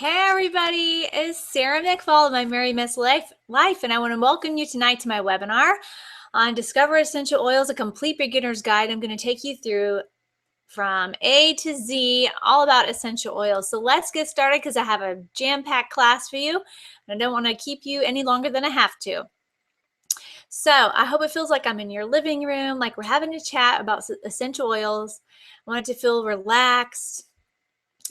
Hey everybody, it's Sarah McFall of My Merry Miss Life, and I want to welcome you tonight to my webinar on Discover Essential Oils, a complete beginner's guide. I'm going to take you through from A to Z, all about essential oils. So let's get started because I have a jam-packed class for you, and I don't want to keep you any longer than I have to. So I hope it feels like I'm in your living room, like we're having a chat about essential oils. I want it to feel relaxed.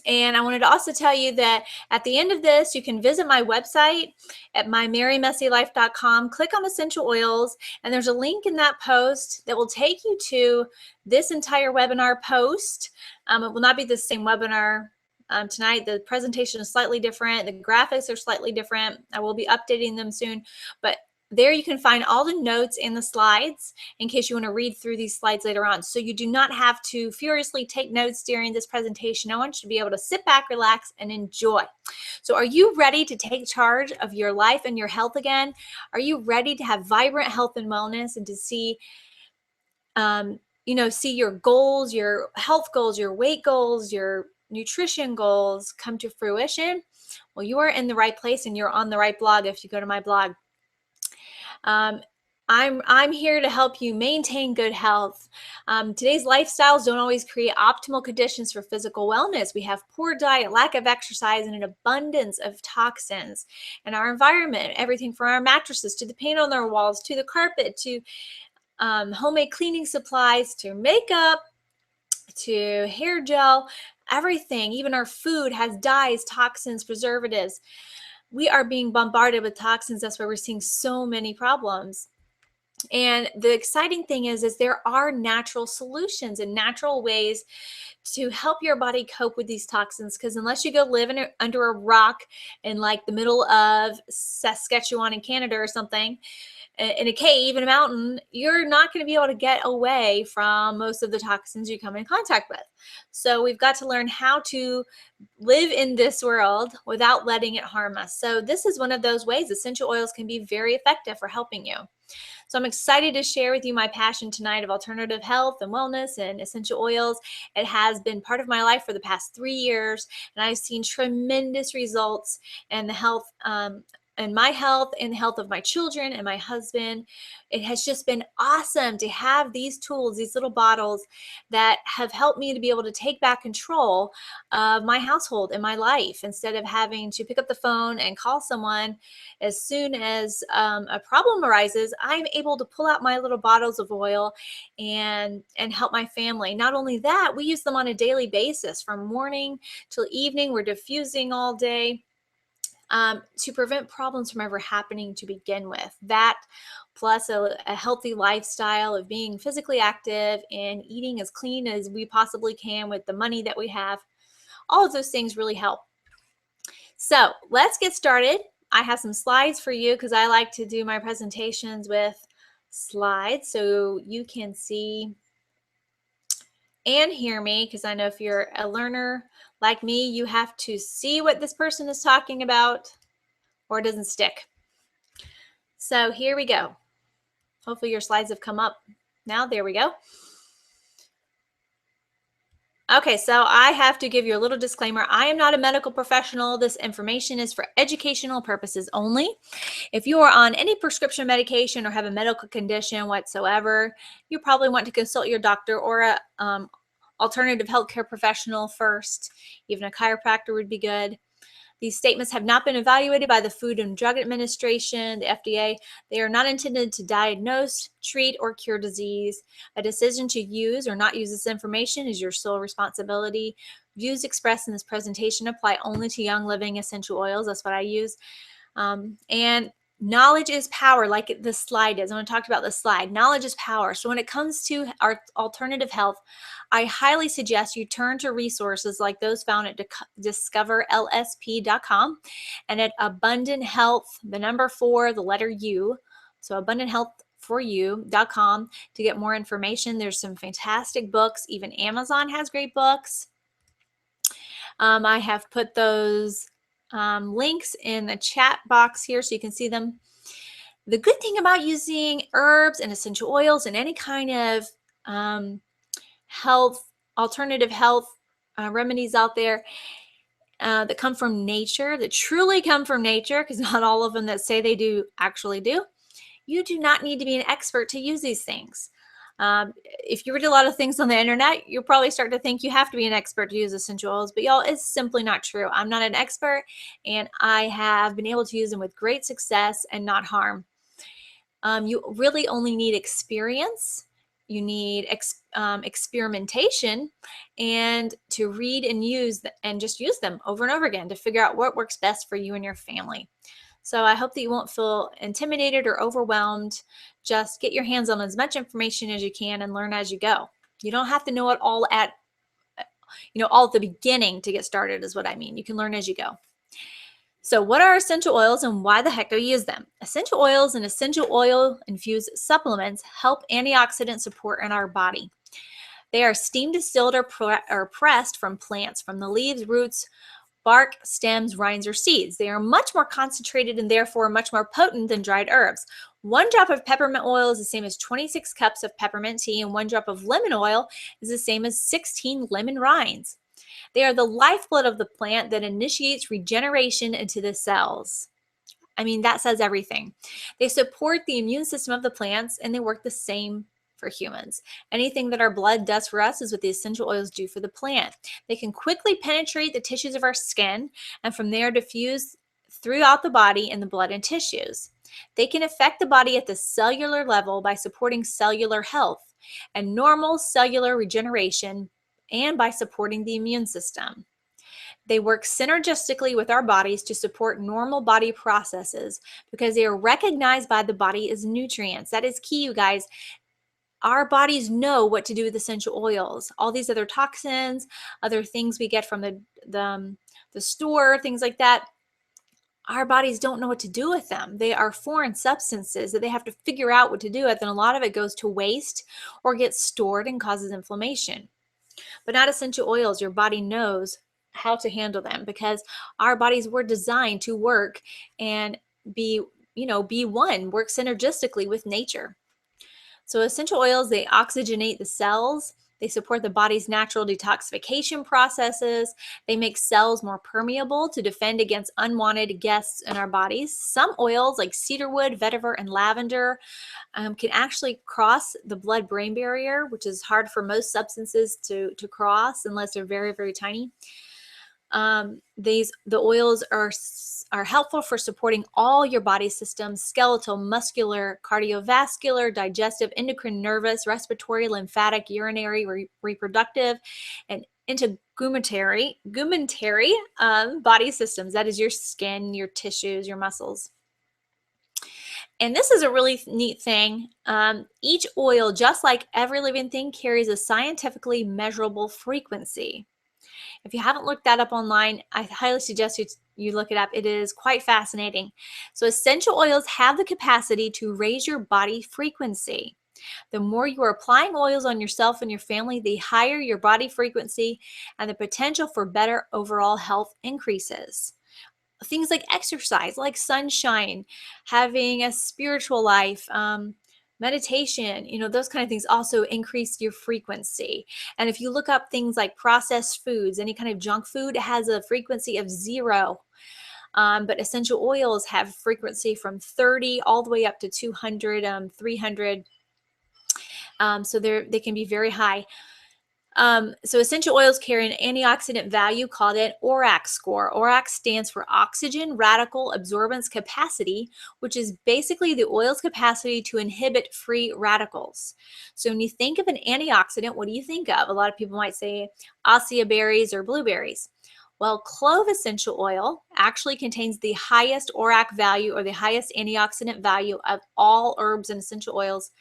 And I wanted to also tell you that at the end of this, you can visit my website at mymerrymessylife.com, click on essential oils, and there's a link in that post that will take you to this entire webinar post. It will not be the same webinar tonight. The presentation is slightly different. The graphics are slightly different. I will be updating them soon, but there you can find all the notes and the slides in case you want to read through these slides later on. So you do not have to furiously take notes during this presentation. I want you to be able to sit back, relax, and enjoy. So are you ready to take charge of your life and your health again? Are you ready to have vibrant health and wellness and to see see your goals, your health goals, your weight goals, your nutrition goals come to fruition? Well, you are in the right place and you're on the right blog if you go to my blog. I'm here to help you maintain good health. Today's lifestyles don't always create optimal conditions for physical wellness. We have poor diet, lack of exercise, and an abundance of toxins in our environment. Everything from our mattresses to the paint on our walls, to the carpet, to homemade cleaning supplies, to makeup, to hair gel, everything, even our food has dyes, toxins, preservatives. We are being bombarded with toxins. That's why we're seeing so many problems. And the exciting thing is there are natural solutions and natural ways to help your body cope with these toxins, because unless you go live under a rock in like the middle of Saskatchewan in Canada or something, in a cave, in a mountain, you're not going to be able to get away from most of the toxins you come in contact with. So we've got to learn how to live in this world without letting it harm us. So this is one of those ways essential oils can be very effective for helping you. So I'm excited to share with you my passion tonight of alternative health and wellness and essential oils. It has been part of my life for the past 3 years, and I've seen tremendous results in the health and my health and the health of my children and my husband. It has just been awesome to have these tools, these little bottles that have helped me to be able to take back control of my household and my life instead of having to pick up the phone and call someone. As soon as a problem arises, I'm able to pull out my little bottles of oil and help my family. Not only that, we use them on a daily basis from morning till evening. We're diffusing all day. To prevent problems from ever happening to begin with. That plus a healthy lifestyle of being physically active and eating as clean as we possibly can with the money that we have. All of those things really help. So let's get started. I have some slides for you because I like to do my presentations with slides so you can see and hear me, because I know if you're a learner like me, you have to see what this person is talking about or it doesn't stick. So here we go. Hopefully your slides have come up now. There we go. Okay, so I have to give you a little disclaimer. I am not a medical professional. This information is for educational purposes only. If you are on any prescription medication or have a medical condition whatsoever, you probably want to consult your doctor or a alternative healthcare professional first. Even a chiropractor would be good. These statements have not been evaluated by the Food and Drug Administration, the FDA. They are not intended to diagnose, treat, or cure disease. A decision to use or not use this information is your sole responsibility. Views expressed in this presentation apply only to Young Living essential oils. That's what I use. And knowledge is power, like this slide is. I want to talk about this slide. Knowledge is power. So when it comes to our alternative health, I highly suggest you turn to resources like those found at discoverlsp.com and at Abundant Health, the number 4, the letter U. So abundanthealthforyou.com to get more information. There's some fantastic books. Even Amazon has great books. I have put those links in the chat box here so you can see them. The good thing about using herbs and essential oils and any kind of alternative health remedies out there, that come from nature, that truly come from nature, because not all of them that say they do actually do, you do not need to be an expert to use these things. If you read a lot of things on the internet, you'll probably start to think you have to be an expert to use essential oils, but y'all, it's simply not true. I'm not an expert, and I have been able to use them with great success and not harm. You really only need experience. You need experimentation, and to read and use and just use them over and over again to figure out what works best for you and your family. So I hope that you won't feel intimidated or overwhelmed. Just get your hands on as much information as you can and learn as you go. You don't have to know it all at the beginning to get started, is what I mean. You can learn as you go. So what are essential oils and why the heck do we use them? Essential oils and essential oil infused supplements help antioxidant support in our body. They are steam distilled or pressed from plants, from the leaves, roots, bark, stems, rinds, or seeds. They are much more concentrated and therefore much more potent than dried herbs. 1 drop of peppermint oil is the same as 26 cups of peppermint tea, and 1 drop of lemon oil is the same as 16 lemon rinds. They are the lifeblood of the plant that initiates regeneration into the cells. I mean, that says everything. They support the immune system of the plants, and they work the same for humans. Anything that our blood does for us is what the essential oils do for the plant. They can quickly penetrate the tissues of our skin, and from there diffuse throughout the body in the blood and tissues. They can affect the body at the cellular level by supporting cellular health and normal cellular regeneration, and by supporting the immune system. They work synergistically with our bodies to support normal body processes because they are recognized by the body as nutrients. That is key, you guys. Our bodies know what to do with essential oils. All these other toxins, other things we get from the store, things like that, our bodies don't know what to do with them. They are foreign substances that they have to figure out what to do with, and a lot of it goes to waste or gets stored and causes inflammation. But not essential oils. Your body knows how to handle them because our bodies were designed to work and be one, work synergistically with nature. So essential oils, they oxygenate the cells. They support the body's natural detoxification processes. They make cells more permeable to defend against unwanted guests in our bodies. Some oils like cedarwood, vetiver, and lavender can actually cross the blood-brain barrier, which is hard for most substances to cross unless they're very, very tiny. The oils are helpful for supporting all your body systems: skeletal, muscular, cardiovascular, digestive, endocrine, nervous, respiratory, lymphatic, urinary, reproductive, and integumentary body systems. That is your skin, your tissues, your muscles. And this is a really neat thing. Each oil, just like every living thing, carries a scientifically measurable frequency. If you haven't looked that up online, I highly suggest you look it up. It is quite fascinating. So essential oils have the capacity to raise your body frequency. The more you are applying oils on yourself and your family, the higher your body frequency, and the potential for better overall health increases. Things like exercise, like sunshine, having a spiritual life, meditation, those kind of things also increase your frequency. And if you look up things like processed foods, any kind of junk food has a frequency of 0. But essential oils have frequency from 30 all the way up to 200, 300. So they can be very high. So essential oils carry an antioxidant value called an ORAC score. ORAC stands for oxygen radical absorbance capacity, which is basically the oil's capacity to inhibit free radicals. So when you think of an antioxidant, what do you think of? A lot of people might say acai berries or blueberries. Well, clove essential oil actually contains the highest ORAC value, or the highest antioxidant value, of all herbs and essential oils.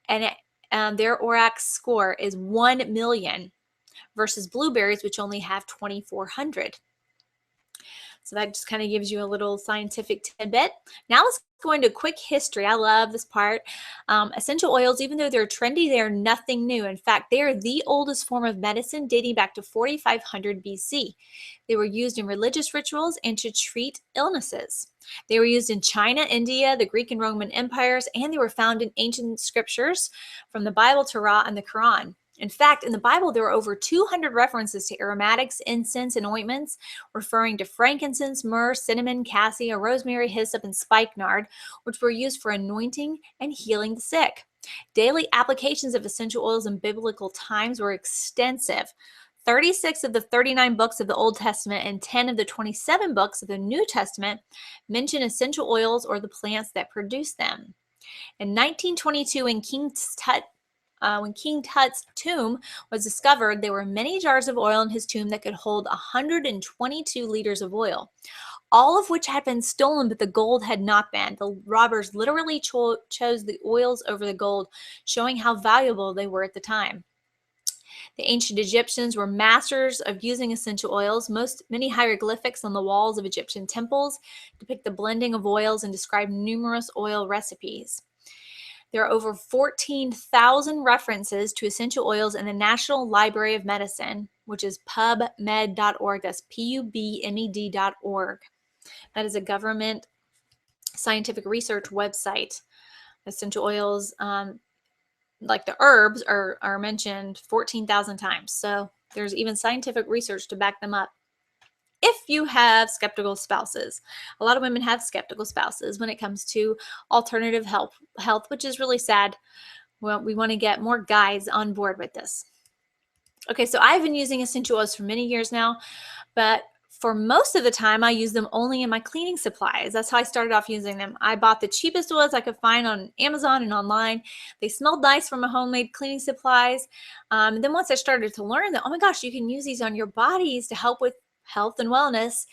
And their ORAC score is 1 million versus blueberries, which only have 2,400. So that just kind of gives you a little scientific tidbit. Now let's go into a quick history. I love this part. Essential oils, even though they're trendy, they are nothing new. In fact, they are the oldest form of medicine, dating back to 4,500 BC. They were used in religious rituals and to treat illnesses. They were used in China, India, the Greek and Roman empires, and they were found in ancient scriptures from the Bible, Torah, and the Quran. In fact, in the Bible, there are over 200 references to aromatics, incense, and ointments, referring to frankincense, myrrh, cinnamon, cassia, rosemary, hyssop, and spikenard, which were used for anointing and healing the sick. Daily applications of essential oils in biblical times were extensive. 36 of the 39 books of the Old Testament and 10 of the 27 books of the New Testament mention essential oils or the plants that produce them. In 1922, when King Tut's tomb was discovered, there were many jars of oil in his tomb that could hold 122 liters of oil, all of which had been stolen, but the gold had not been. The robbers literally chose the oils over the gold, showing how valuable they were at the time. The ancient Egyptians were masters of using essential oils. Many hieroglyphics on the walls of Egyptian temples depict the blending of oils and describe numerous oil recipes. There are over 14,000 references to essential oils in the National Library of Medicine, which is pubmed.org. That's pubmed.org. That is a government scientific research website. Essential oils, like the herbs, are mentioned 14,000 times. So there's even scientific research to back them up. If you have skeptical spouses, a lot of women have skeptical spouses when it comes to alternative health, which is really sad. Well, we want to get more guys on board with this. Okay, so I've been using essential oils for many years now, but for most of the time, I use them only in my cleaning supplies. That's how I started off using them. I bought the cheapest oils I could find on Amazon and online. They smelled nice from my homemade cleaning supplies. And then once I started to learn that, oh my gosh, you can use these on your bodies to help with health and wellness,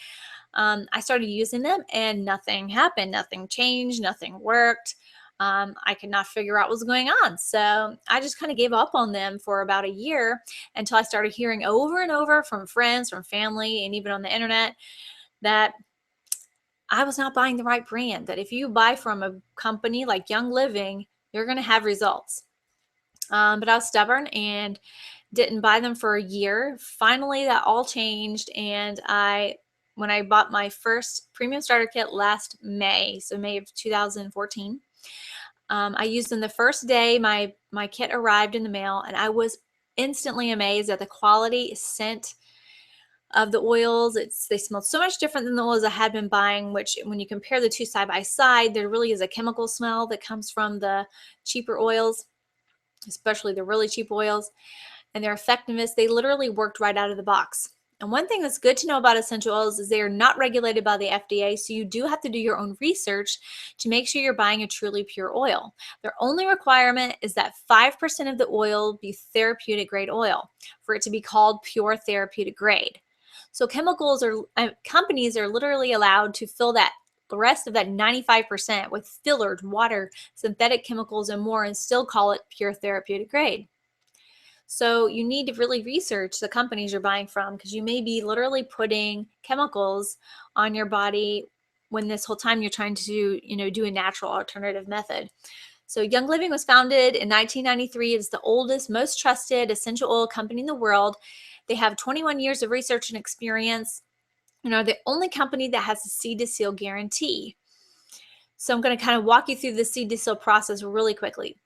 I started using them and nothing happened. Nothing changed. Nothing worked. I could not figure out what was going on. So I just kind of gave up on them for about a year until I started hearing over and over from friends, from family, and even on the internet that I was not buying the right brand, that if you buy from a company like Young Living, you're going to have results. But I was stubborn and didn't buy them for a year. Finally, that all changed. And when I bought my first premium starter kit last May, so May of 2014, I used them the first day my kit arrived in the mail, and I was instantly amazed at the quality, scent of the oils. They smelled so much different than the oils I had been buying, which when you compare the two side by side, there really is a chemical smell that comes from the cheaper oils, especially the really cheap oils, and their effectiveness. They literally worked right out of the box. And one thing that's good to know about essential oils is they are not regulated by the FDA, so you do have to do your own research to make sure you're buying a truly pure oil. Their only requirement is that 5% of the oil be therapeutic grade oil for it to be called pure therapeutic grade. So companies are literally allowed to fill the rest of that 95% with fillers, water, synthetic chemicals, and more, and still call it pure therapeutic grade. So you need to really research the companies you're buying from, because you may be literally putting chemicals on your body when this whole time you're trying to, do a natural alternative method. So Young Living was founded in 1993. It's the oldest, most trusted essential oil company in the world. They have 21 years of research and experience and are the only company that has a seed to seal guarantee. So I'm going to kind of walk you through the seed to seal process really quickly.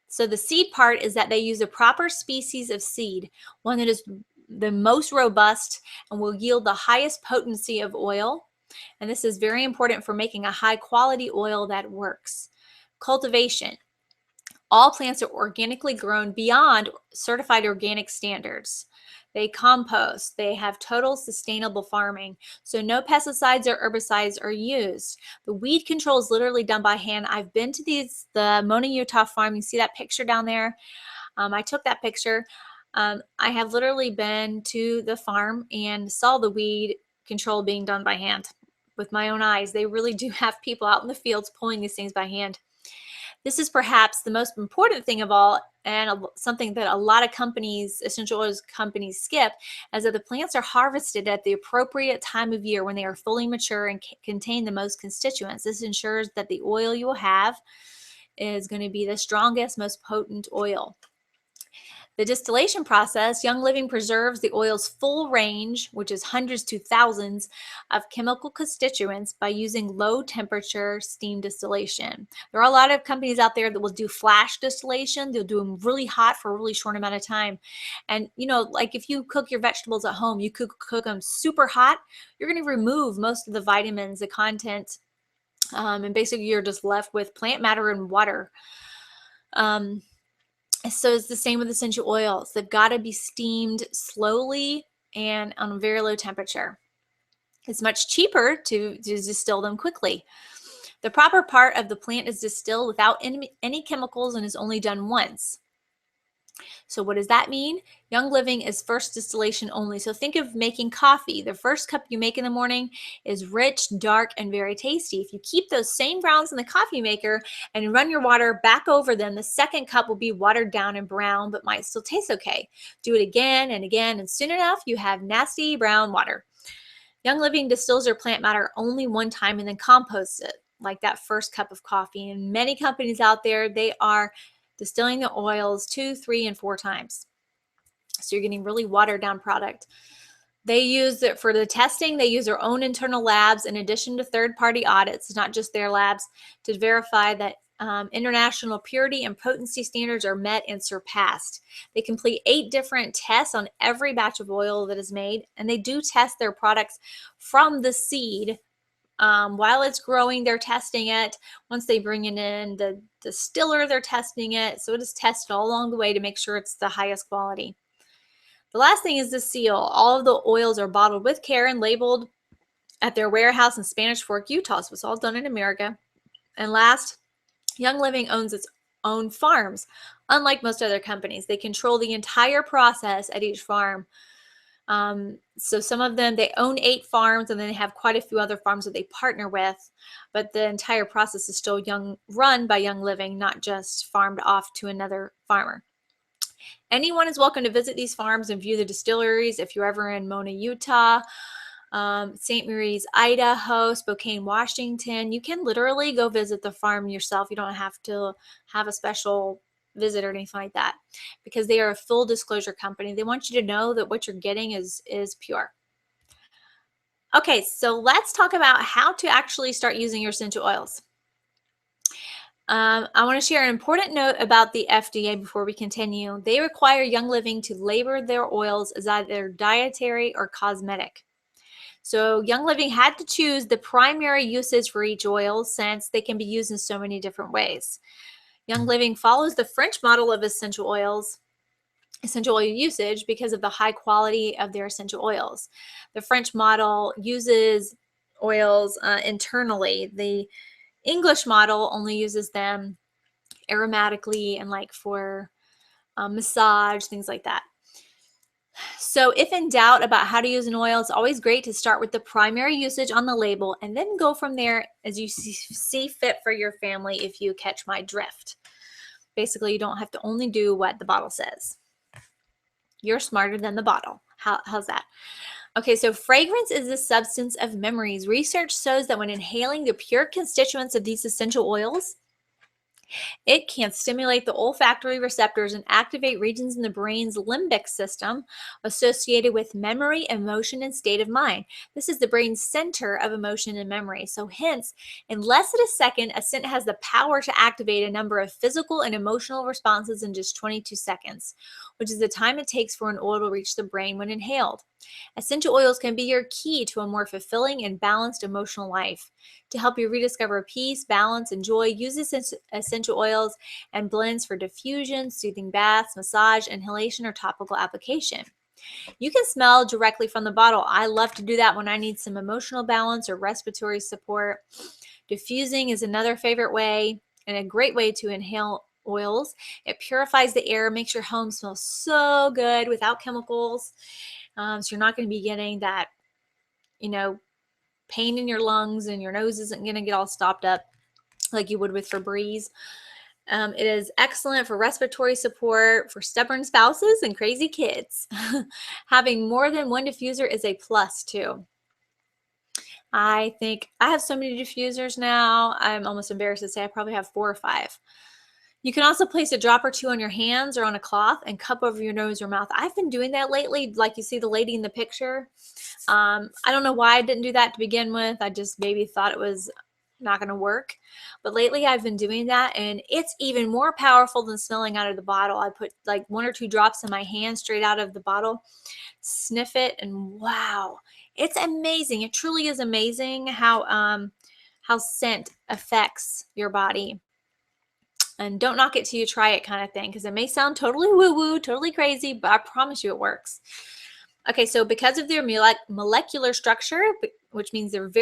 So the seed part is that they use a proper species of seed, one that is the most robust and will yield the highest potency of oil. And this is very important for making a high quality oil that works. Cultivation. All plants are organically grown beyond certified organic standards. They compost. They have total sustainable farming. So no pesticides or herbicides are used. The weed control is literally done by hand. I've been to the Mona, Utah farm. You see that picture down there? I took that picture. I have literally been to the farm and saw the weed control being done by hand with my own eyes. They really do have people out in the fields pulling these things by hand. This is perhaps the most important thing of all, and something that a lot of companies, essential oils companies, skip, is that the plants are harvested at the appropriate time of year when they are fully mature and contain the most constituents. This ensures that the oil you will have is going to be the strongest, most potent oil. The distillation process, Young Living preserves the oil's full range, which is hundreds to thousands of chemical constituents, by using low temperature steam distillation. There are a lot of companies out there that will do flash distillation. They'll do them really hot for a really short amount of time. And like if you cook your vegetables at home, you could cook them super hot, you're going to remove most of the vitamins, the content, and basically you're just left with plant matter and water. So it's the same with essential oils. They've got to be steamed slowly and on a very low temperature. It's much cheaper to distill them quickly. The proper part of the plant is distilled without any chemicals and is only done once. So what does that mean? Young Living is first distillation only. So think of making coffee. The first cup you make in the morning is rich, dark, and very tasty. If you keep those same grounds in the coffee maker and run your water back over them, the second cup will be watered down and brown, but might still taste okay. Do it again and again, and soon enough, you have nasty brown water. Young Living distills their plant matter only one time and then composts it, like that first cup of coffee. And many companies out there, they are distilling the oils 2, 3, and 4 times. So you're getting really watered down product. They use it for the testing. They use their own internal labs in addition to third-party audits, not just their labs, to verify that international purity and potency standards are met and surpassed. They complete 8 different tests on every batch of oil that is made, and they do test their products from the seed. While it's growing, they're testing it. Once they bring it in the distiller, they're testing it. So it is tested all along the way to make sure it's the highest quality. The last thing is the seal. All of the oils are bottled with care and labeled at their warehouse in Spanish Fork, Utah. So it's all done in America. And last, Young Living owns its own farms. Unlike most other companies, they control the entire process at each farm. So some of them, they own 8 farms, and then they have quite a few other farms that they partner with, but the entire process is still run by Young Living, not just farmed off to another farmer. Anyone is welcome to visit these farms and view the distilleries. If you're ever in Mona, Utah, St. Mary's, Idaho, Spokane, Washington, you can literally go visit the farm yourself. You don't have to have a special visit or anything like that, because they are a full disclosure company. They want you to know that what you're getting is pure. Okay, so let's talk about how to actually start using your essential oils. I want to share an important note about the FDA before we continue. They require Young Living to label their oils as either dietary or cosmetic. So Young Living had to choose the primary usage for each oil, since they can be used in so many different ways. Young Living follows the French model of essential oil usage because of the high quality of their essential oils. The French model uses oils internally. The English model only uses them aromatically and like for massage, things like that. So if in doubt about how to use an oil, it's always great to start with the primary usage on the label and then go from there as you see fit for your family, if you catch my drift. Basically, you don't have to only do what the bottle says. You're smarter than the bottle. How's that? Okay, so fragrance is the substance of memories. Research shows that when inhaling the pure constituents of these essential oils, it can stimulate the olfactory receptors and activate regions in the brain's limbic system associated with memory, emotion, and state of mind. This is the brain's center of emotion and memory. So hence, in less than a second, a scent has the power to activate a number of physical and emotional responses in just 22 seconds, which is the time it takes for an oil to reach the brain when inhaled. Essential oils can be your key to a more fulfilling and balanced emotional life. To help you rediscover peace, balance, and joy, use essential oils and blends for diffusion, soothing baths, massage, inhalation, or topical application. You can smell directly from the bottle. I love to do that when I need some emotional balance or respiratory support. Diffusing is another favorite way and a great way to inhale oils. It purifies the air, makes your home smell so good without chemicals. So you're not going to be getting that, pain in your lungs, and your nose isn't going to get all stopped up like you would with Febreze. It is excellent for respiratory support for stubborn spouses and crazy kids. Having more than one diffuser is a plus too. I think I have so many diffusers now. I'm almost embarrassed to say I probably have 4 or 5. You can also place a drop or two on your hands or on a cloth and cup over your nose or mouth. I've been doing that lately, like you see the lady in the picture. I don't know why I didn't do that to begin with. I just maybe thought it was not going to work. But lately I've been doing that, and it's even more powerful than smelling out of the bottle. I put like 1 or 2 drops in my hand straight out of the bottle, sniff it, and wow, it's amazing. It truly is amazing how scent affects your body. And don't knock it till you try it kind of thing, because it may sound totally woo-woo, totally crazy, but I promise you it works. Okay, so because of their molecular structure, which means they have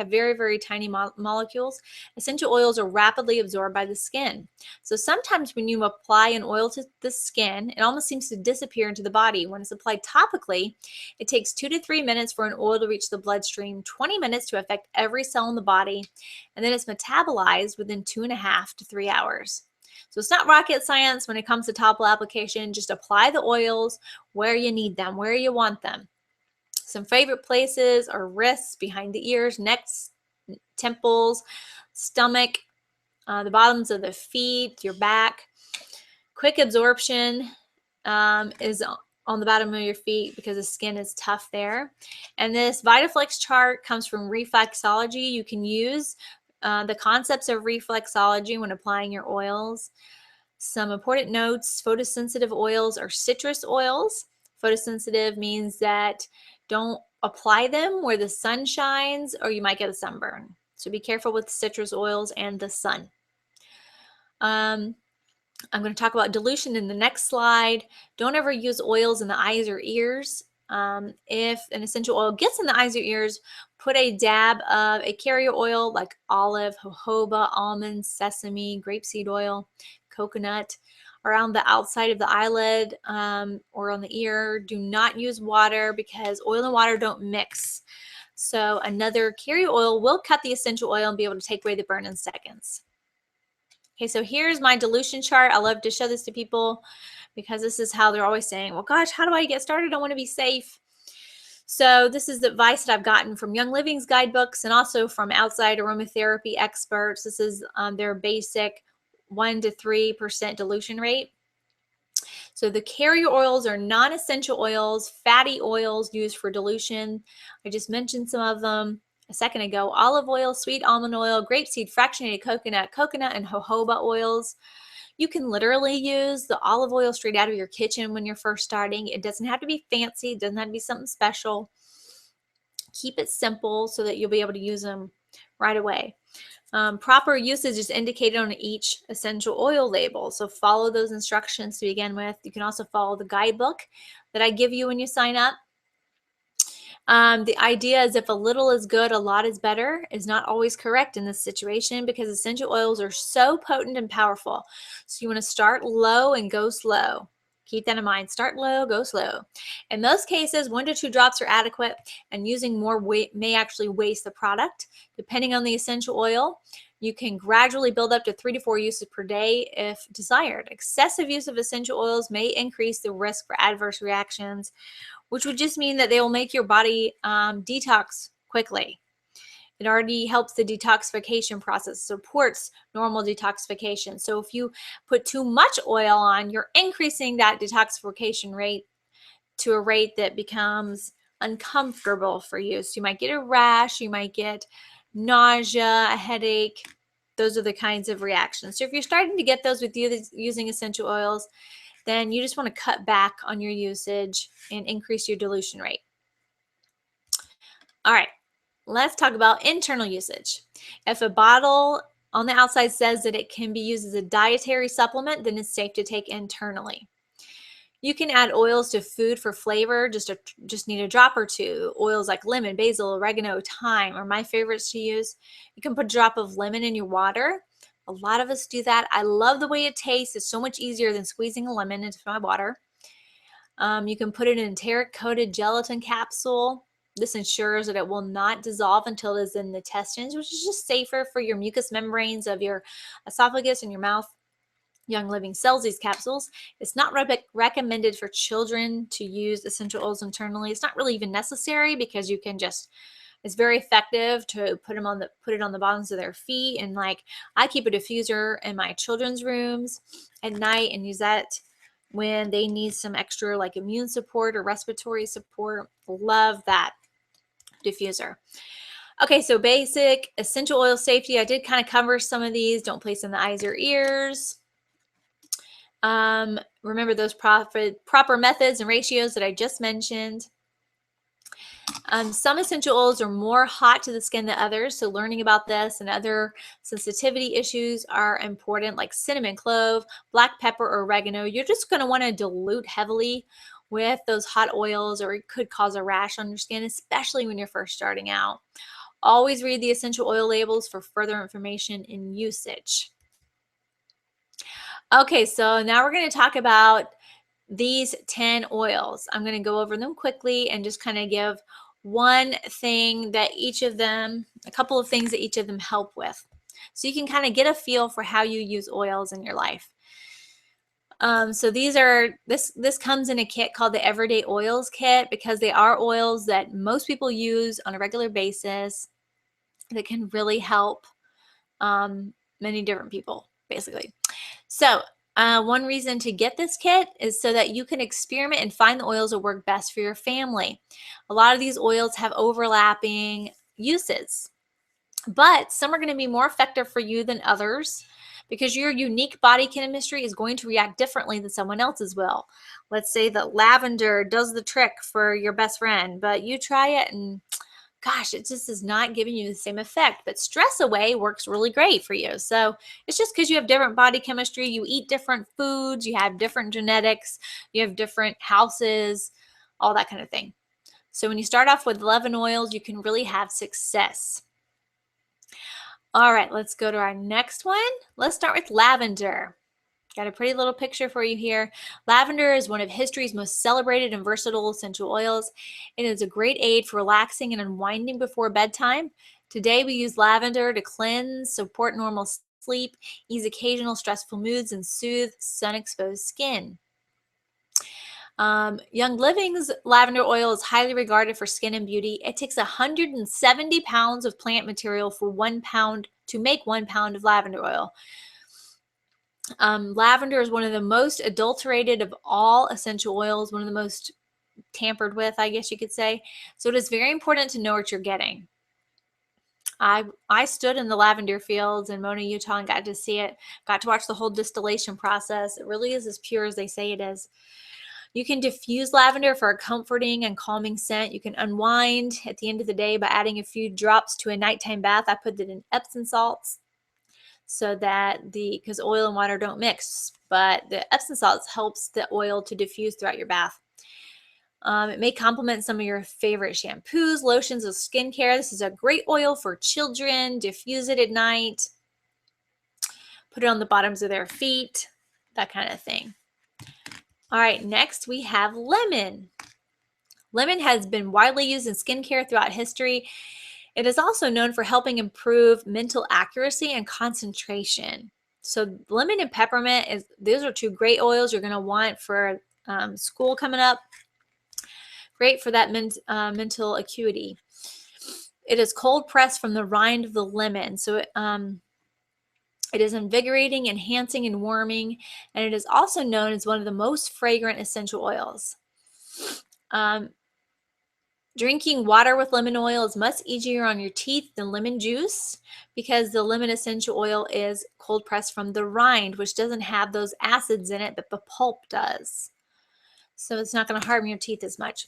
very, very tiny molecules, essential oils are rapidly absorbed by the skin. So sometimes when you apply an oil to the skin, it almost seems to disappear into the body. When it's applied topically, it takes 2 to 3 minutes for an oil to reach the bloodstream, 20 minutes to affect every cell in the body, and then it's metabolized within 2.5 to 3 hours. So it's not rocket science when it comes to topical application. Just apply the oils where you need them, where you want them. Some favorite places are wrists, behind the ears, necks, temples, stomach, the bottoms of the feet, your back. Quick absorption is on the bottom of your feet because the skin is tough there. And this VitaFlex chart comes from reflexology. You can use the concepts of reflexology when applying your oils. Some important notes: photosensitive oils are citrus oils. Photosensitive means that don't apply them where the sun shines or you might get a sunburn. So be careful with citrus oils and the sun. I'm going to talk about dilution in the next slide. Don't ever use oils in the eyes or ears. If an essential oil gets in the eyes or ears, put a dab of a carrier oil like olive, jojoba, almond, sesame, grapeseed oil, coconut around the outside of the eyelid or on the ear. Do not use water because oil and water don't mix. So another carrier oil will cut the essential oil and be able to take away the burn in seconds. Okay, so here's my dilution chart. I love to show this to people because this is how they're always saying, well, gosh, how do I get started? I want to be safe. So this is the advice that I've gotten from Young Living's guidebooks and also from outside aromatherapy experts. This is their basic 1 to 3% dilution rate. So the carrier oils are non-essential oils, fatty oils used for dilution. I just mentioned some of them a second ago: olive oil, sweet almond oil, grapeseed, fractionated coconut, and jojoba oils. You can literally use the olive oil straight out of your kitchen when you're first starting. It doesn't have to be fancy. It doesn't have to be something special. Keep it simple so that you'll be able to use them right away. Proper usage is indicated on each essential oil label, so follow those instructions to begin with. You can also follow the guidebook that I give you when you sign up. The idea is if a little is good, a lot is better is not always correct in this situation because essential oils are so potent and powerful. So you want to start low and go slow. Keep that in mind. Start low, go slow. In most cases, 1 to 2 drops are adequate, and using more may actually waste the product. Depending on the essential oil, you can gradually build up to 3 to 4 uses per day if desired. Excessive use of essential oils may increase the risk for adverse reactions, which would just mean that they will make your body detox quickly. It already helps the detoxification process, supports normal detoxification. So if you put too much oil on, you're increasing that detoxification rate to a rate that becomes uncomfortable for you. So you might get a rash, you might get nausea, a headache. Those are the kinds of reactions. So if you're starting to get those with using essential oils, then you just want to cut back on your usage and increase your dilution rate. All right, let's talk about internal usage. If a bottle on the outside says that it can be used as a dietary supplement, then it's safe to take internally. You can add oils to food for flavor, just need a drop or two. Oils like lemon, basil, oregano, thyme are my favorites to use. You can put a drop of lemon in your water. A lot of us do that. I love the way it tastes. It's so much easier than squeezing a lemon into my water. You can put it in an enteric-coated gelatin capsule. This ensures that it will not dissolve until it is in the intestines, which is just safer for your mucous membranes of your esophagus and your mouth. Young Living sells these capsules. It's not recommended for children to use essential oils internally. It's not really even necessary because you can just It's very effective to put it on the bottoms of their feet. And like, I keep a diffuser in my children's rooms at night and use that when they need some extra like immune support or respiratory support. Love that diffuser. Okay, so basic essential oil safety. I did kind of cover some of these. Don't place in the eyes or ears. Remember those proper methods and ratios that I just mentioned. Some essential oils are more hot to the skin than others, so learning about this and other sensitivity issues are important, like cinnamon, clove, black pepper, or oregano. You're just going to want to dilute heavily with those hot oils, or it could cause a rash on your skin, especially when you're first starting out. Always read the essential oil labels for further information and usage. Okay, so now we're going to talk about these 10 oils. I'm going to go over them quickly and just kind of give one thing that each of them, a couple of things that each of them help with. So you can kind of get a feel for how you use oils in your life. So this comes in a kit called the Everyday Oils Kit, because they are oils that most people use on a regular basis that can really help many different people, basically. So one reason to get this kit is so that you can experiment and find the oils that work best for your family. A lot of these oils have overlapping uses, but some are going to be more effective for you than others because your unique body chemistry is going to react differently than someone else's will. Let's say that lavender does the trick for your best friend, but you try it and gosh, it just is not giving you the same effect. But Stress Away works really great for you. So it's just because you have different body chemistry, you eat different foods, you have different genetics, you have different houses, all that kind of thing. So when you start off with 11 oils, you can really have success. All right, let's go to our next one. Let's start with lavender. Got a pretty little picture for you here. Lavender is one of history's most celebrated and versatile essential oils. It is a great aid for relaxing and unwinding before bedtime. Today, we use lavender to cleanse, support normal sleep, ease occasional stressful moods, and soothe sun-exposed skin. Young Living's lavender oil is highly regarded for skin and beauty. It takes 170 pounds of plant material for 1 pound to make 1 pound of lavender oil. Lavender is one of the most adulterated of all essential oils, one of the most tampered with, I guess you could say. So it is very important to know what you're getting. I stood in the lavender fields in Mona, Utah, and got to see it, got to watch the whole distillation process. It really is as pure as they say it is. You can diffuse lavender for a comforting and calming scent. You can unwind at the end of the day by adding a few drops to a nighttime bath. I put it in Epsom salts so that because oil and water don't mix, but the Epsom salts helps the oil to diffuse throughout your bath. It may complement some of your favorite shampoos, lotions, or skincare. This is a great oil for children. Diffuse it at night. Put it on the bottoms of their feet, that kind of thing. All right, next we have lemon. Lemon has been widely used in skincare throughout history. It is also known for helping improve mental accuracy and concentration. So lemon and peppermint, those are two great oils you're going to want for school coming up. Great for that mental acuity. It is cold pressed from the rind of the lemon. So it is invigorating, enhancing, and warming, and it is also known as one of the most fragrant essential oils. Drinking water with lemon oil is much easier on your teeth than lemon juice because the lemon essential oil is cold pressed from the rind, which doesn't have those acids in it, but the pulp does. So it's not going to harm your teeth as much.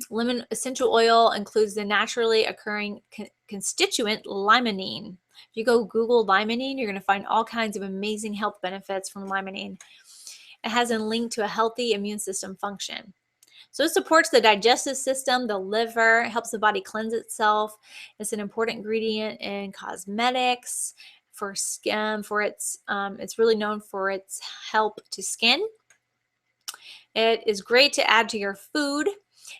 Lemon essential oil includes the naturally occurring constituent limonene. If you go Google limonene, you're going to find all kinds of amazing health benefits from limonene. It has a link to a healthy immune system function. So it supports the digestive system, the liver, it helps the body cleanse itself. It's an important ingredient in cosmetics, for skin, it's really known for its help to skin. It is great to add to your food.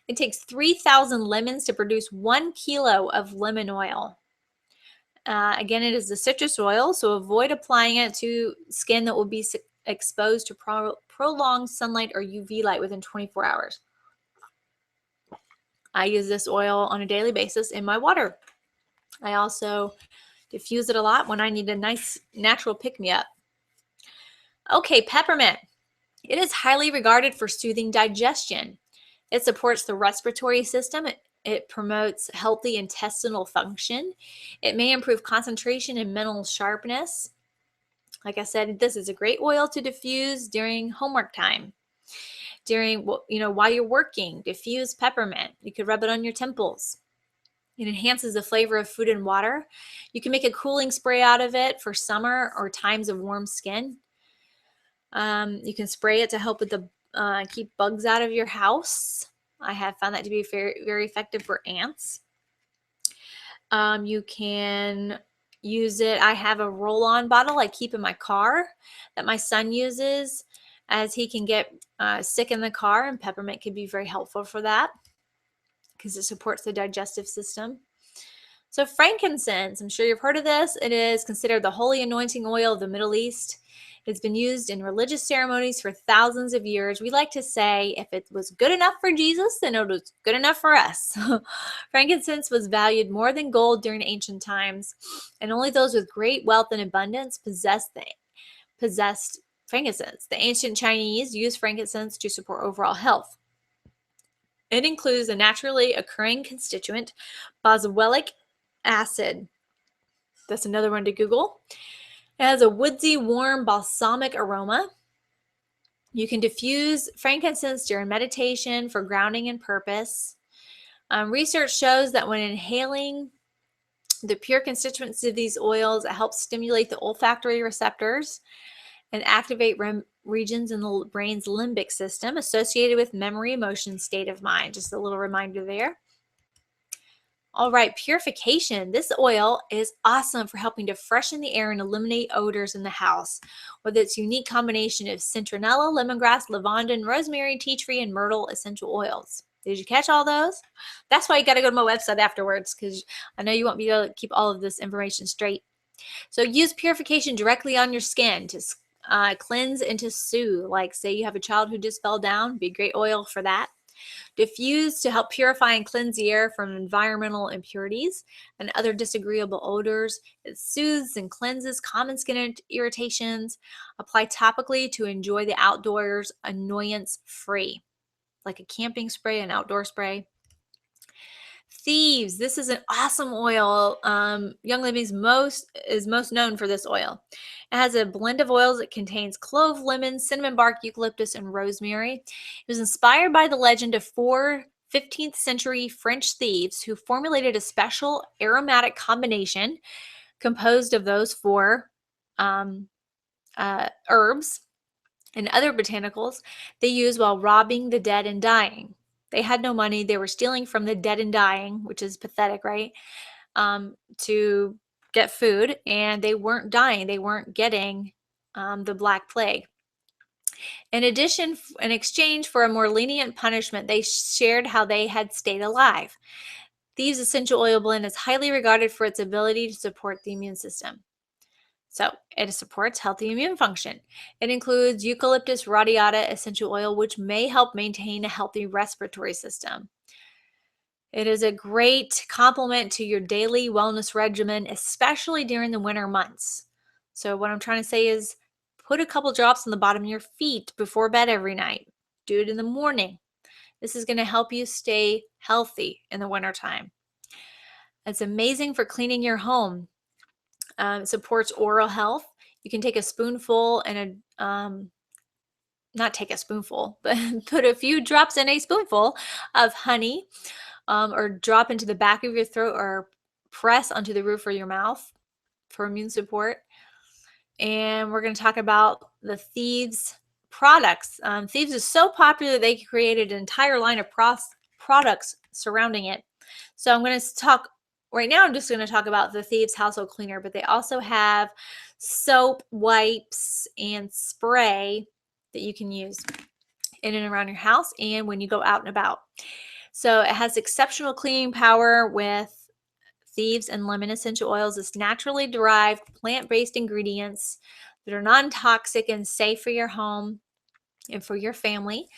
It takes 3,000 lemons to produce 1 kilo of lemon oil. Again, it is a citrus oil, so avoid applying it to skin that will be exposed to prolonged sunlight or UV light within 24 hours. I use this oil on a daily basis in my water. I also diffuse it a lot when I need a nice natural pick-me-up. Okay, peppermint. It is highly regarded for soothing digestion. It supports the respiratory system. It promotes healthy intestinal function. It may improve concentration and mental sharpness. Like I said, this is a great oil to diffuse during homework time. During, while you're working, diffuse peppermint. You could rub it on your temples. It enhances the flavor of food and water. You can make a cooling spray out of it for summer or times of warm skin. You can spray it to help with the keep bugs out of your house. I have found that to be very, very effective for ants. You can use it. I have a roll-on bottle I keep in my car that my son uses as he can get sick in the car, and peppermint can be very helpful for that because it supports the digestive system. So frankincense, I'm sure you've heard of this. It is considered the holy anointing oil of the Middle East. It's been used in religious ceremonies for thousands of years. We like to say if it was good enough for Jesus, then it was good enough for us. Frankincense was valued more than gold during ancient times, and only those with great wealth and abundance possessed frankincense. The ancient Chinese used frankincense to support overall health. It includes a naturally occurring constituent, boswellic acid. That's another one to Google. It has a woodsy, warm, balsamic aroma. You can diffuse frankincense during meditation for grounding and purpose. Research shows that when inhaling the pure constituents of these oils, it helps stimulate the olfactory receptors and activate regions in the brain's limbic system associated with memory, emotion, state of mind. Just a little reminder there. All right, purification. This oil is awesome for helping to freshen the air and eliminate odors in the house with its unique combination of citronella, lemongrass, lavender, rosemary, tea tree, and myrtle essential oils. Did you catch all those? That's why you got to go to my website afterwards, because I know you want me to keep all of this information straight. So use purification directly on your skin to cleanse and to soothe. Like say you have a child who just fell down, be a great oil for that. Diffuse to help purify and cleanse the air from environmental impurities and other disagreeable odors. It soothes and cleanses common skin irritations. Apply topically to enjoy the outdoors annoyance-free, like a camping spray, an outdoor spray. Thieves. This is an awesome oil. Young Living is most known for this oil. It has a blend of oils. It contains clove, lemon, cinnamon bark, eucalyptus, and rosemary. It was inspired by the legend of 4 15th century French thieves who formulated a special aromatic combination composed of those 4 herbs and other botanicals they used while robbing the dead and dying. They had no money. They were stealing from the dead and dying, which is pathetic, right? To get food, and they weren't dying. They weren't getting the Black Plague. In addition, in exchange for a more lenient punishment, they shared how they had stayed alive. Thieves' essential oil blend is highly regarded for its ability to support the immune system. So it supports healthy immune function. It includes eucalyptus radiata essential oil, which may help maintain a healthy respiratory system. It is a great complement to your daily wellness regimen, especially during the winter months. So what I'm trying to say is put a couple drops on the bottom of your feet before bed every night. Do it in the morning. This is going to help you stay healthy in the wintertime. It's amazing for cleaning your home. It supports oral health. You can take a spoonful and not take a spoonful, but put a few drops in a spoonful of honey, or drop into the back of your throat or press onto the roof of your mouth for immune support. And we're going to talk about the Thieves products. Thieves is so popular they created an entire line of products surrounding it. So I'm going to talk right now. I'm just going to talk about the Thieves household cleaner, but they also have soap, wipes, and spray that you can use in and around your house and when you go out and about. So it has exceptional cleaning power with Thieves and lemon essential oils. It's naturally derived plant-based ingredients that are non-toxic and safe for your home and for your family.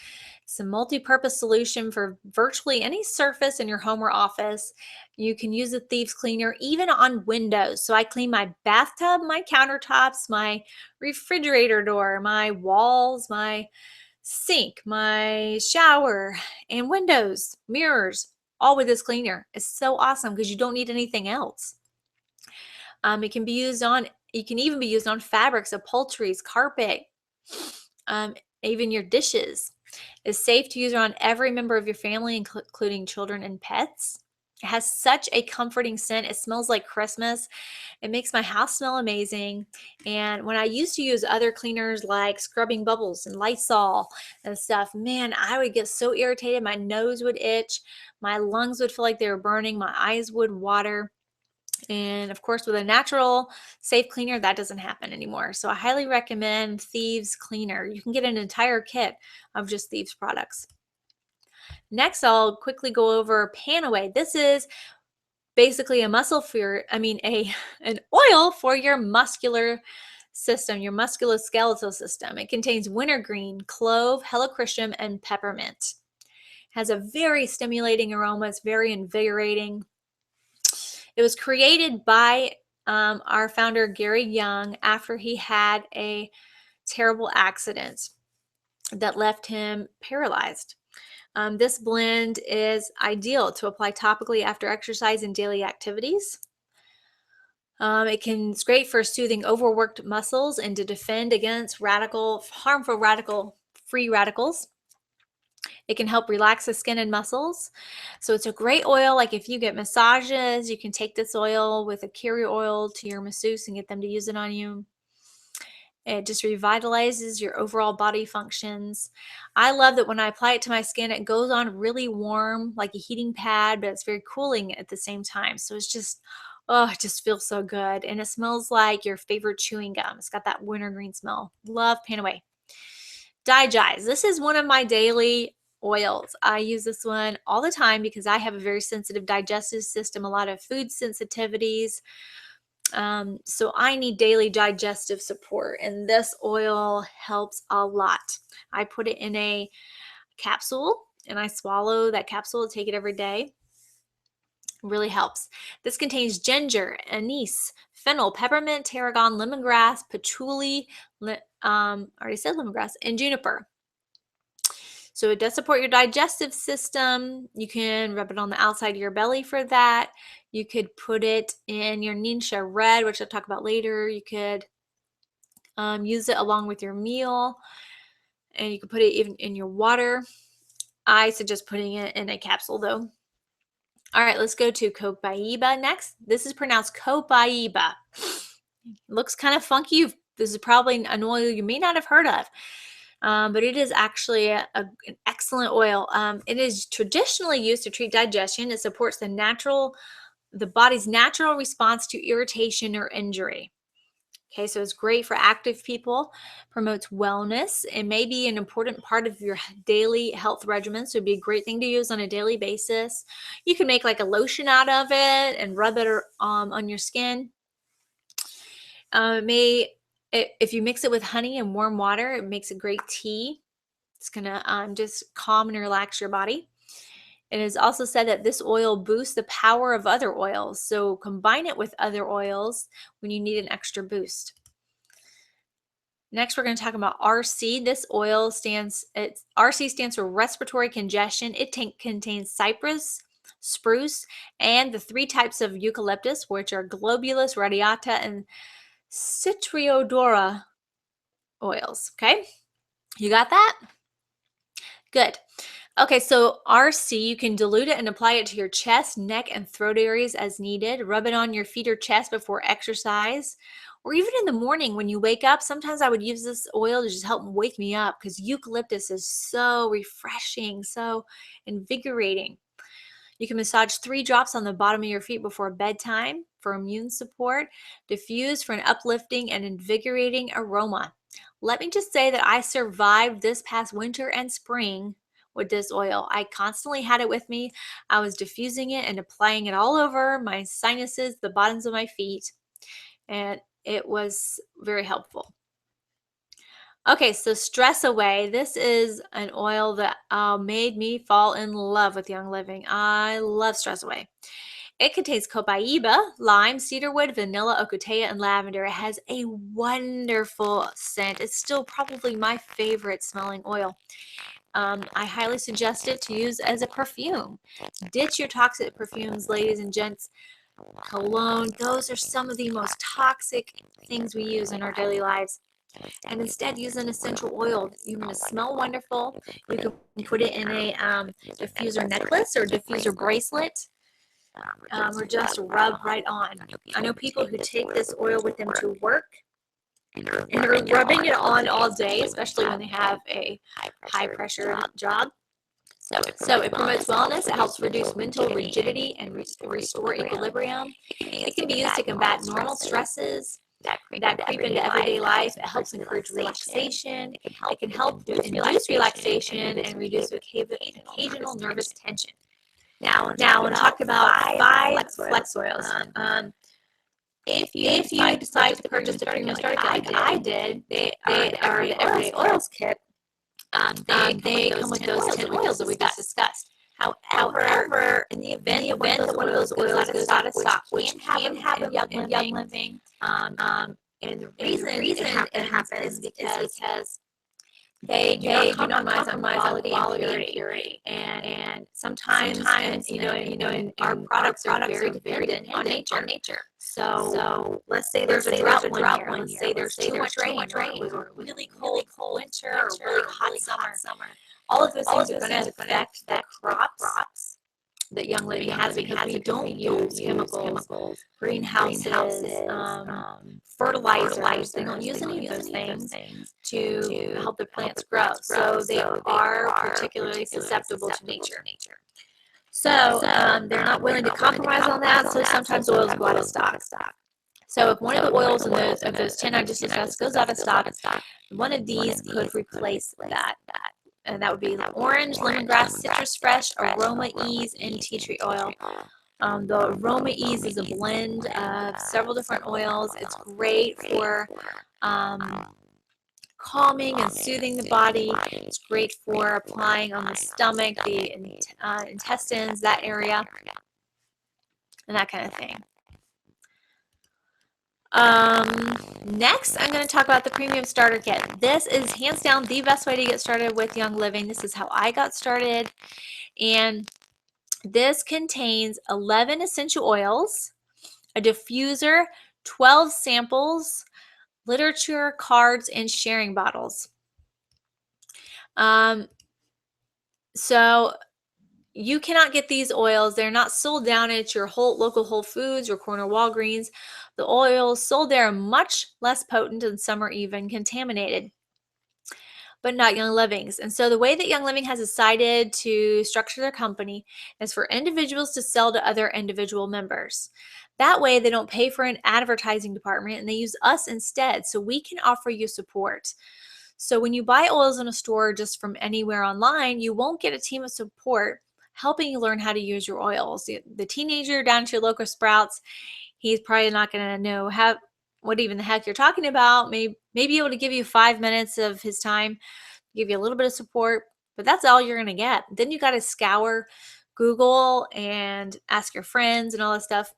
It's a multi-purpose solution for virtually any surface in your home or office. You can use a thieves cleaner even on windows. So I clean my bathtub, my countertops, my refrigerator door, my walls, my sink, my shower, and windows, mirrors, all with this cleaner. It's so awesome because you don't need anything else. It can be used on, you can even be used on fabrics, upholsteries, carpet, even your dishes. It's safe to use around every member of your family, including children and pets. It has such a comforting scent. It smells like Christmas. It makes my house smell amazing. And when I used to use other cleaners like scrubbing bubbles and Lysol and stuff, man, I would get so irritated. My nose would itch. My lungs would feel like they were burning. My eyes would water. And of course, with a natural, safe cleaner, that doesn't happen anymore. So I highly recommend Thieves Cleaner. You can get an entire kit of just Thieves products. Next, I'll quickly go over Panaway. This is basically a muscle for, an oil for your muscular system, your musculoskeletal system. It contains wintergreen, clove, helichrysum, and peppermint. It has a very stimulating aroma. It's very invigorating. It was created by our founder, Gary Young, after he had a terrible accident that left him paralyzed. This blend is ideal to apply topically after exercise and daily activities. It's great for soothing overworked muscles and to defend against harmful free radicals. It can help relax the skin and muscles. So it's a great oil. Like if you get massages, you can take this oil with a carrier oil to your masseuse and get them to use it on you. It just revitalizes your overall body functions. I love that when I apply it to my skin, it goes on really warm, like a heating pad, but it's very cooling at the same time. So it's just, oh, it just feels so good. And it smells like your favorite chewing gum. It's got that wintergreen smell. Love Panaway. Digest. This is one of my daily oils. I use this one all the time because I have a very sensitive digestive system, a lot of food sensitivities. So I need daily digestive support, and this oil helps a lot. I put it in a capsule and I swallow that capsule, take it every day. It really helps. This contains ginger, anise, fennel, peppermint, tarragon, lemongrass, patchouli, already said lemongrass, and juniper. So it does support your digestive system. You can rub it on the outside of your belly for that. You could put it in your Ningxia Red, which I'll talk about later. You could use it along with your meal, and you could put it even in your water. I suggest putting it in a capsule though. All right, let's go to Copaiba next. This is pronounced Copaiba. Looks kind of funky. This is probably an oil you may not have heard of. But it is actually an excellent oil. It is traditionally used to treat digestion. It supports the body's natural response to irritation or injury. Okay, so it's great for active people, promotes wellness. It may be an important part of your daily health regimen, so it'd be a great thing to use on a daily basis. You can make like a lotion out of it and rub it on your skin. If you mix it with honey and warm water, it makes a great tea. It's gonna just calm and relax your body. It is also said that this oil boosts the power of other oils. So combine it with other oils when you need an extra boost. Next, we're going to talk about RC. This oil RC stands for respiratory congestion. It contains cypress, spruce, and the 3 types of eucalyptus, which are globulus, radiata, and citriodora oils. Okay, you got that? Good. Okay, so RC, you can dilute it and apply it to your chest, neck, and throat areas as needed. Rub it on your feet or chest before exercise, or even in the morning when you wake up. Sometimes I would use this oil to just help wake me up because eucalyptus is so refreshing, so invigorating. You can massage 3 drops on the bottom of your feet before bedtime for immune support. Diffuse for an uplifting and invigorating aroma. Let me just say that I survived this past winter and spring with this oil. I constantly had it with me. I was diffusing it and applying it all over my sinuses, the bottoms of my feet, and it was very helpful. Okay, so Stress Away. This is an oil that made me fall in love with Young Living. I love Stress Away. It contains copaiba, lime, cedarwood, vanilla, ocotea, and lavender. It has a wonderful scent. It's still probably my favorite smelling oil. I highly suggest it to use as a perfume. Ditch your toxic perfumes, ladies and gents. Cologne, those are some of the most toxic things we use in our daily lives. And instead use an essential oil. You're going to smell wonderful. You can put it in a diffuser necklace or diffuser bracelet, or just rub right on. I know people who take this oil with them to work and are rubbing it on all day, especially when they have a high pressure job. So it promotes wellness. It helps reduce mental rigidity and restore equilibrium. It can be used to combat normal stresses that creep into everyday life. It helps encourage relaxation. It can help induce relaxation and reduce occasional nervous tension. Now, we'll talk about 5 flex oils. If you decide to purchase a premium starter kit like I did, they are the Everyday Oils kit. They come with those 10 oils that we just discussed. However, in the event that one of those oils goes out of stock, which can happen in Young Living, and the reason it happens is because they do not compromise on quality and purity. And sometimes and our products are very dependent on nature. So let's say there's a drought one year. Let's say there's too much rain. It was a really cold winter or really hot summer. All of those things are going to affect the crops that Young Living has, because we don't use chemicals, greenhouses, fertilizers. They don't use any of those things to help the plants grow. So they are particularly susceptible to nature. So they're not willing to compromise on that. So sometimes oils go out of stock. So if one of the oils of those 10 I just discussed goes out of stock, one of these could replace that. And that would be the orange, lemongrass, citrus fresh, aroma ease, and tea tree oil. The aroma ease is a blend of several different oils. It's great for calming and soothing the body. It's great for applying on the stomach, the intestines, that area, and that kind of thing. Next, I'm going to talk about the Premium Starter Kit. This is hands down the best way to get started with Young Living. This is how I got started. And this contains 11 essential oils, a diffuser, 12 samples, literature, cards, and sharing bottles. So you cannot get these oils. They're not sold down at your local Whole Foods or corner Walgreens. The oils sold there are much less potent, and some are even contaminated, but not Young Living's. And so the way that Young Living has decided to structure their company is for individuals to sell to other individual members. That way they don't pay for an advertising department, and they use us instead, so we can offer you support. So when you buy oils in a store just from anywhere online, you won't get a team of support helping you learn how to use your oils. The teenager down to your local Sprouts, he's probably not going to know what even the heck you're talking about. Maybe be able to give you 5 minutes of his time, give you a little bit of support, but that's all you're going to get. Then you got to scour Google and ask your friends and all that stuff.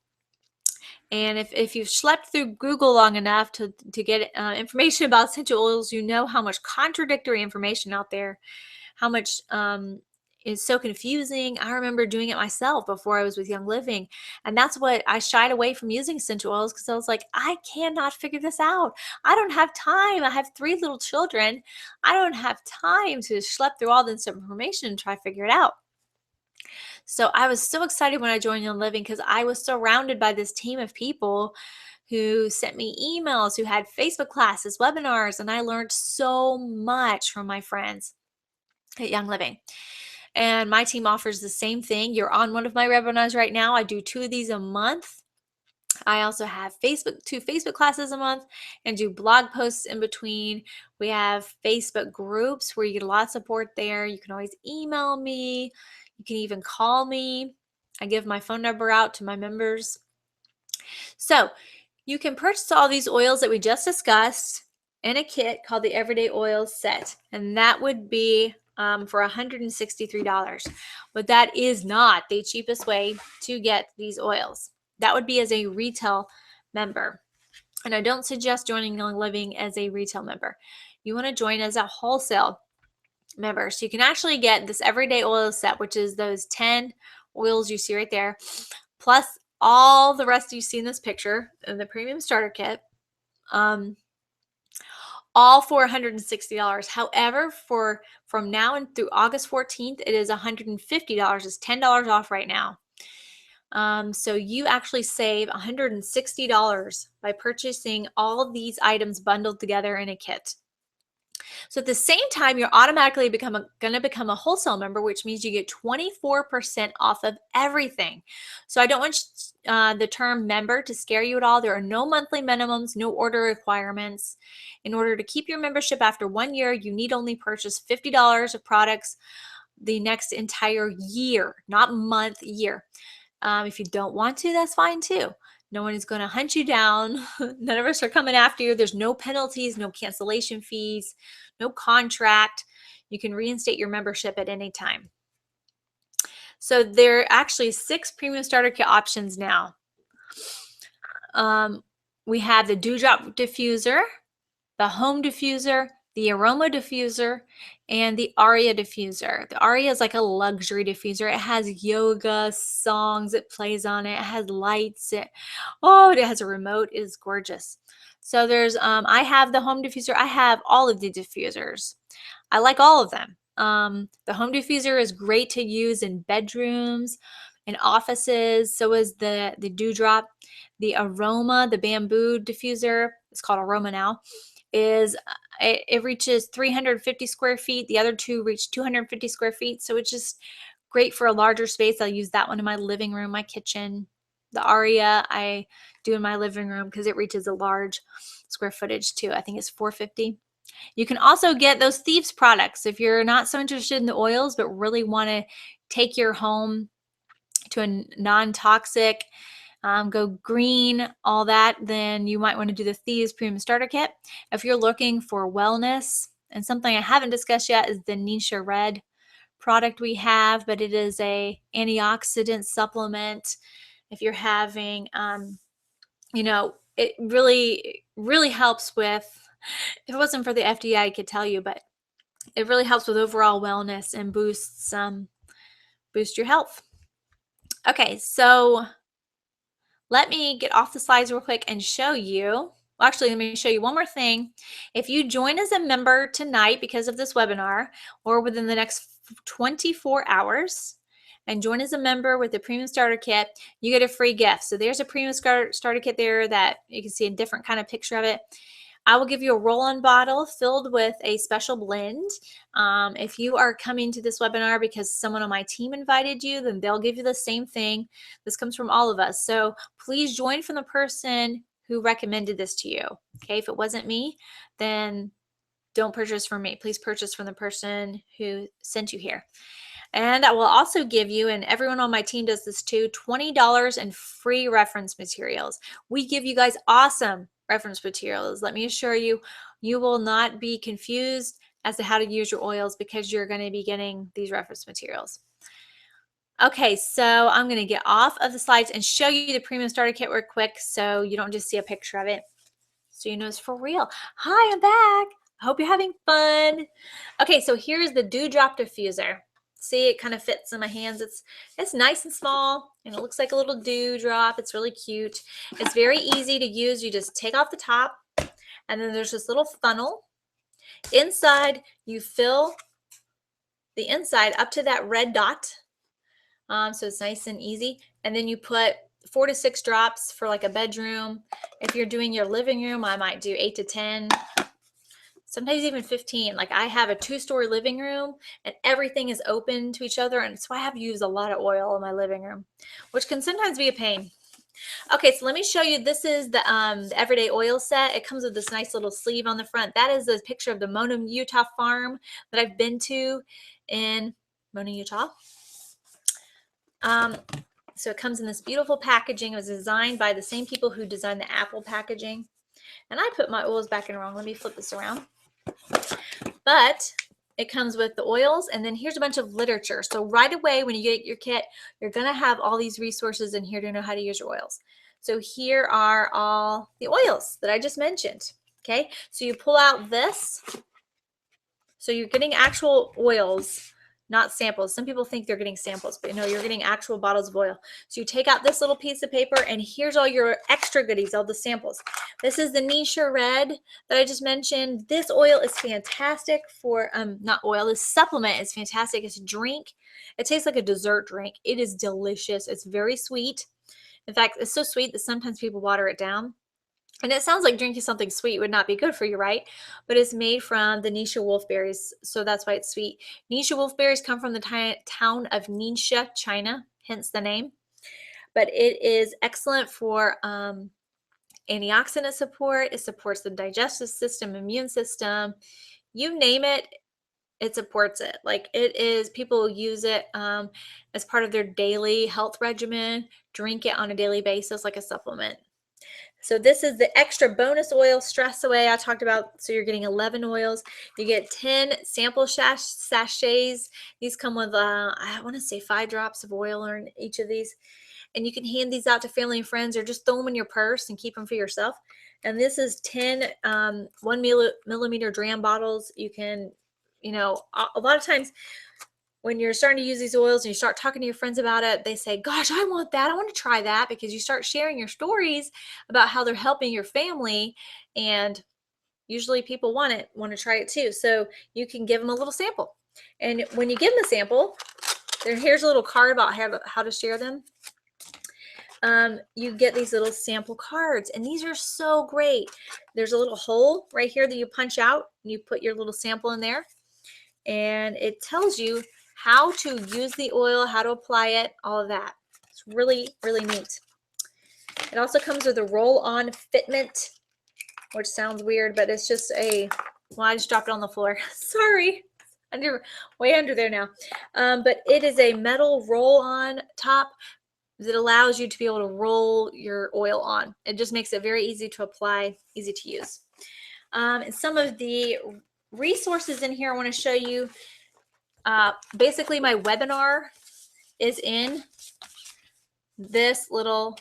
And if you've schlepped through Google long enough to get information about essential oils, you know how much contradictory information out there, how much is so confusing. I remember doing it myself before I was with Young Living. And that's what I shied away from using essential oils, because I was like, I cannot figure this out. I don't have time. I have 3 little children. I don't have time to schlep through all this information and try to figure it out. So I was so excited when I joined Young Living, because I was surrounded by this team of people who sent me emails, who had Facebook classes, webinars, and I learned so much from my friends at Young Living. And my team offers the same thing. You're on one of my webinars right now. I do 2 of these a month. I also have 2 Facebook classes a month and do blog posts in between. We have Facebook groups where you get a lot of support there. You can always email me. You can even call me. I give my phone number out to my members. So you can purchase all these oils that we just discussed in a kit called the Everyday Oils Set, and that would be for $163. But that is not the cheapest way to get these oils. That would be as a retail member. And I don't suggest joining Young Living as a retail member. You want to join as a wholesale member. So you can actually get this Everyday Oil Set, which is those 10 oils you see right there, plus all the rest you see in this picture in the premium starter kit. All for $160. However, from now and through August 14th, it is $150. It's $10 off right now. So you actually save $160 by purchasing all of these items bundled together in a kit. So at the same time, you're automatically going to become a wholesale member, which means you get 24% off of everything. So I don't want the term member to scare you at all. There are no monthly minimums, no order requirements. In order to keep your membership after 1 year, you need only purchase $50 of products the next entire year, not month, year. If you don't want to, that's fine too. No one is going to hunt you down. None of us are coming after you. There's no penalties, no cancellation fees, no contract. You can reinstate your membership at any time. So there are actually 6 premium starter kit options now. We have the Dewdrop Diffuser, the Home Diffuser, the Aroma Diffuser, and the Aria Diffuser. The Aria is like a luxury diffuser. It has yoga songs. It plays on it. It has lights. It has a remote. It is gorgeous. So there's, I have the Home Diffuser. I have all of the diffusers. I like all of them. The Home Diffuser is great to use in bedrooms, in offices. So is the Dewdrop. The Aroma, the Bamboo Diffuser, it's called Aroma now, it reaches 350 square feet. The other two reach 250 square feet. So it's just great for a larger space. I'll use that one in my living room, my kitchen. The Aria I do in my living room because it reaches a large square footage too. I think it's 450. You can also get those Thieves products. If you're not so interested in the oils, but really want to take your home to a non-toxic, go green, all that, then you might want to do the Thieves Premium Starter Kit. If you're looking for wellness, and something I haven't discussed yet is the Nisha Red product we have, but it is a antioxidant supplement. If you're having, it really helps with, if it wasn't for the FDA, I could tell you, but it really helps with overall wellness and boost your health. Okay, so let me get off the slides real quick and show you. Well, actually, let me show you one more thing. If you join as a member tonight because of this webinar or within the next 24 hours and join as a member with the Premium Starter Kit, you get a free gift. So there's a Premium Starter Kit there that you can see a different kind of picture of it. I will give you a roll-on bottle filled with a special blend. If you are coming to this webinar because someone on my team invited you, then they'll give you the same thing. This comes from all of us. So please join from the person who recommended this to you. Okay, if it wasn't me, then don't purchase from me. Please purchase from the person who sent you here. And I will also give you, and everyone on my team does this too, $20 in free reference materials. We give you guys awesome reference materials. Let me assure you, you will not be confused as to how to use your oils because you're going to be getting these reference materials. Okay, so I'm going to get off of the slides and show you the Premium Starter Kit real quick so you don't just see a picture of it. So you know it's for real. Hi, I'm back. I hope you're having fun. Okay, so here's the Dewdrop Diffuser. See, it kind of fits in my hands. It's nice and small, and it looks like a little dewdrop. It's really cute. It's very easy to use. You just take off the top, and then there's this little funnel. Inside, you fill the inside up to that red dot, so it's nice and easy. And then you put 4 to 6 drops for like a bedroom. If you're doing your living room, I might do 8 to 10. Sometimes even 15. Like I have a 2-story living room and everything is open to each other. And so I have to use a lot of oil in my living room, which can sometimes be a pain. Okay, so let me show you. This is the Everyday Oil Set. It comes with this nice little sleeve on the front. That is a picture of the Mona, Utah farm that I've been to in Mona, Utah. So it comes in this beautiful packaging. It was designed by the same people who designed the Apple packaging. And I put my oils back in wrong. Let me flip this around. But it comes with the oils, and then here's a bunch of literature. So right away when you get your kit, you're going to have all these resources in here to know how to use your oils. So here are all the oils that I just mentioned. Okay, so you pull out this. So you're getting actual oils, not samples. Some people think they're getting samples, but no, you're getting actual bottles of oil. So you take out this little piece of paper, and here's all your extra goodies, all the samples. This is the Nisha Red that I just mentioned. This oil is fantastic for, not oil, this supplement is fantastic. It's a drink. It tastes like a dessert drink. It is delicious. It's very sweet. In fact, it's so sweet that sometimes people water it down. And it sounds like drinking something sweet would not be good for you, right? But it's made from the Nisha wolfberries, so that's why it's sweet. Nisha wolfberries come from the town of Ningxia, China, hence the name. But it is excellent for antioxidant support. It supports the digestive system, immune system. You name it, it supports it. Like, it is, people use it as part of their daily health regimen, drink it on a daily basis like a supplement. So this is the extra bonus oil, Stress Away, I talked about. So you're getting 11 oils. You get 10 sample sachets. These come with, I want to say 5 drops of oil in each of these. And you can hand these out to family and friends, or just throw them in your purse and keep them for yourself. And this is 10 1 millimeter dram bottles. You can, you know, a lot of times when you're starting to use these oils and you start talking to your friends about it, they say, gosh, I want that. I want to try that, because you start sharing your stories about how they're helping your family. And usually people want to try it too. So you can give them a little sample. And when you give them a sample, here's a little card about how to share them. You get these little sample cards, and these are so great. There's a little hole right here that you punch out, and you put your little sample in there, and it tells you how to use the oil, how to apply it, all of that. It's really, really neat. It also comes with a roll-on fitment, which sounds weird, but it's just well, I just dropped it on the floor. Sorry, way under there now. But it is a metal roll-on top that allows you to be able to roll your oil on. It just makes it very easy to apply, easy to use. And some of the resources in here I want to show you. Basically, my webinar is in this little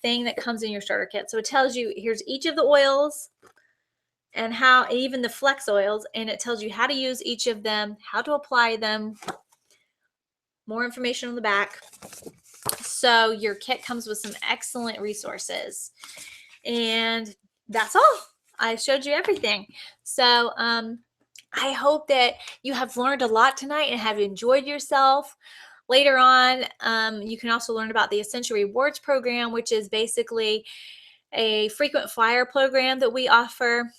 thing that comes in your starter kit. So it tells you, here's each of the oils and how, even the flex oils, and it tells you how to use each of them, how to apply them, more information on the back. So your kit comes with some excellent resources. And that's all. I showed you everything. So I hope that you have learned a lot tonight and have enjoyed yourself. Later on, you can also learn about the Essential Rewards program, which is basically a frequent flyer program that we offer,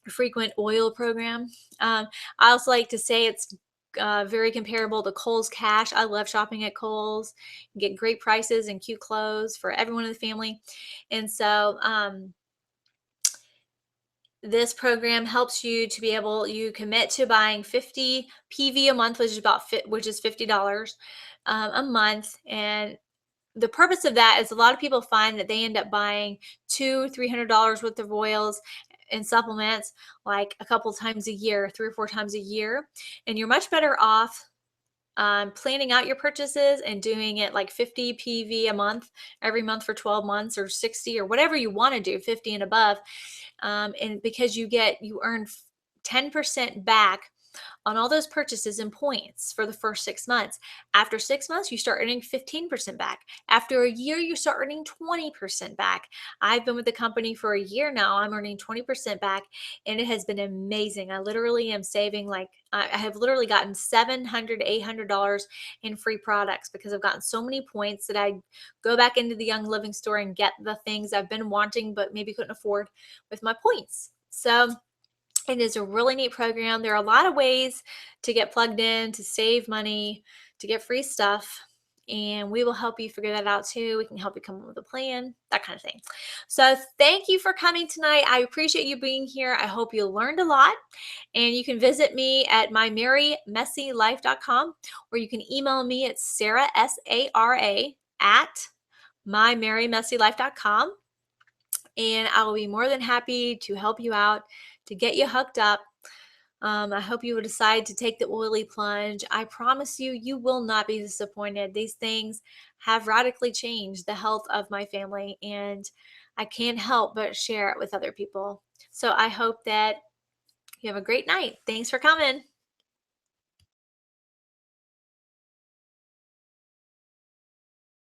a frequent oil program. I also like to say it's very comparable to Kohl's Cash. I love shopping at Kohl's. You get great prices and cute clothes for everyone in the family. And so this program helps you to be able, you commit to buying 50 PV a month, which is $50 a month. And the purpose of that is, a lot of people find that they end up buying $200-300 worth of oils and supplements like a couple times a year, 3 or 4 times a year. And you're much better off planning out your purchases and doing it like 50 PV a month, every month for 12 months, or 60, or whatever you want to do, 50 and above. And because you earn 10% back on all those purchases in points for the first 6 months. After 6 months, you start earning 15% back. After a year, you start earning 20% back. I've been with the company for a year now. I'm earning 20% back, and it has been amazing. I literally am saving, like, I have literally gotten $700, $800 in free products, because I've gotten so many points that I go back into the Young Living store and get the things I've been wanting but maybe couldn't afford with my points. So it is a really neat program. There are a lot of ways to get plugged in, to save money, to get free stuff, and we will help you figure that out too. We can help you come up with a plan, that kind of thing. So thank you for coming tonight. I appreciate you being here. I hope you learned a lot, and you can visit me at mymerrymessylife.com, or you can email me at Sarah, SARA, at mymerrymessylife.com. and I will be more than happy to help you out to get you hooked up. I hope you will decide to take the oily plunge. I promise you, you will not be disappointed. These things have radically changed the health of my family, and I can't help but share it with other people. So I hope that you have a great night. Thanks for coming.